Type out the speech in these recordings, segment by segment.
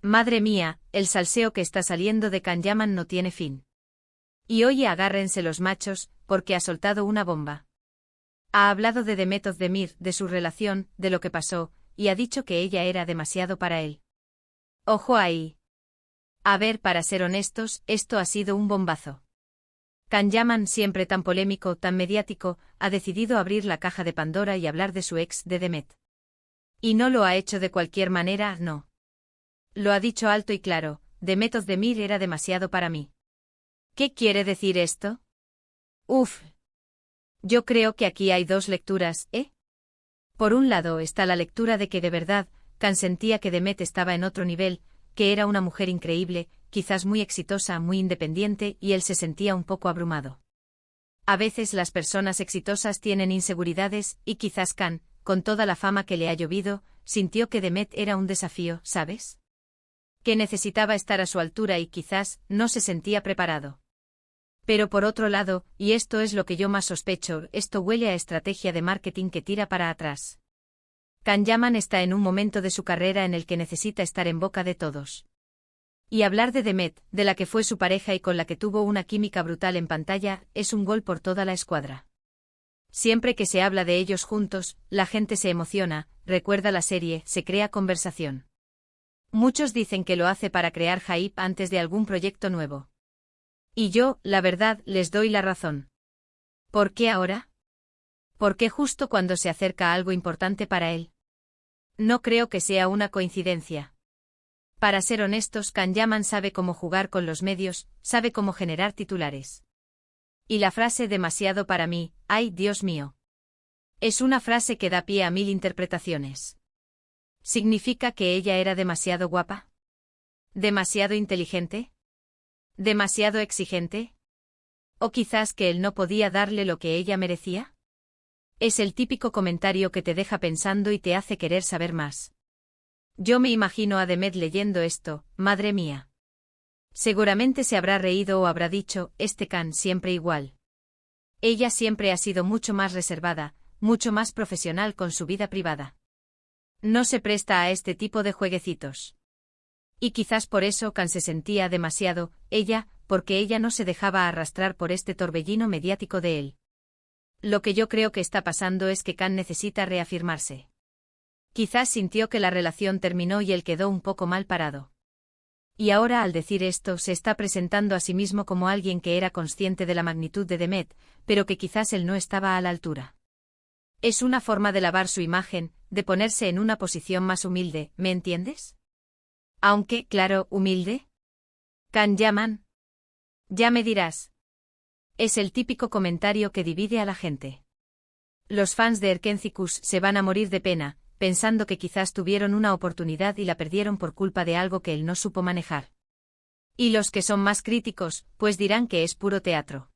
Madre mía, el salseo que está saliendo de Can Yaman no tiene fin. Y oye, agárrense los machos, porque ha soltado una bomba. Ha hablado de Demet Özdemir, de su relación, de lo que pasó, y ha dicho que ella era demasiado para él. Ojo ahí. A ver, para ser honestos, esto ha sido un bombazo. Can Yaman, siempre tan polémico, tan mediático, ha decidido abrir la caja de Pandora y hablar de su ex, de Demet. Y no lo ha hecho de cualquier manera, no. Lo ha dicho alto y claro, Demet Özdemir era demasiado para mí. ¿Qué quiere decir esto? Uf. Yo creo que aquí hay dos lecturas, ¿eh? Por un lado está la lectura de que de verdad, Can sentía que Demet estaba en otro nivel, que era una mujer increíble, quizás muy exitosa, muy independiente, y él se sentía un poco abrumado. A veces las personas exitosas tienen inseguridades, y quizás Can, con toda la fama que le ha llovido, sintió que Demet era un desafío, ¿sabes? Que necesitaba estar a su altura y quizás no se sentía preparado. Pero por otro lado, y esto es lo que yo más sospecho, esto huele a estrategia de marketing que tira para atrás. Can Yaman está en un momento de su carrera en el que necesita estar en boca de todos. Y hablar de Demet, de la que fue su pareja y con la que tuvo una química brutal en pantalla, es un gol por toda la escuadra. Siempre que se habla de ellos juntos, la gente se emociona, recuerda la serie, se crea conversación. Muchos dicen que lo hace para crear hype antes de algún proyecto nuevo. Y yo, la verdad, les doy la razón. ¿Por qué ahora? ¿Por qué justo cuando se acerca algo importante para él? No creo que sea una coincidencia. Para ser honestos, Can Yaman sabe cómo jugar con los medios, sabe cómo generar titulares. Y la frase demasiado para mí, ¡ay, Dios mío! Es una frase que da pie a 1000 interpretaciones. ¿Significa que ella era demasiado guapa? ¿Demasiado inteligente? ¿Demasiado exigente? ¿O quizás que él no podía darle lo que ella merecía? Es el típico comentario que te deja pensando y te hace querer saber más. Yo me imagino a Demet leyendo esto, madre mía. Seguramente se habrá reído o habrá dicho, este Can siempre igual. Ella siempre ha sido mucho más reservada, mucho más profesional con su vida privada. No se presta a este tipo de jueguecitos. Y quizás por eso Can se sentía demasiado, ella, porque ella no se dejaba arrastrar por este torbellino mediático de él. Lo que yo creo que está pasando es que Can necesita reafirmarse. Quizás sintió que la relación terminó y él quedó un poco mal parado. Y ahora al decir esto se está presentando a sí mismo como alguien que era consciente de la magnitud de Demet, pero que quizás él no estaba a la altura. Es una forma de lavar su imagen, de ponerse en una posición más humilde, ¿me entiendes? Aunque, claro, humilde. Can Yaman. Ya me dirás. Es el típico comentario que divide a la gente. Los fans de Erkencikus se van a morir de pena, pensando que quizás tuvieron una oportunidad y la perdieron por culpa de algo que él no supo manejar. Y los que son más críticos, pues dirán que es puro teatro.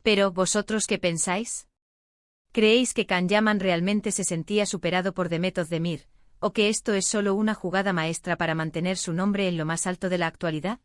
Pero, ¿vosotros qué pensáis? ¿Creéis que Can Yaman realmente se sentía superado por Demet Özdemir, o que esto es solo una jugada maestra para mantener su nombre en lo más alto de la actualidad?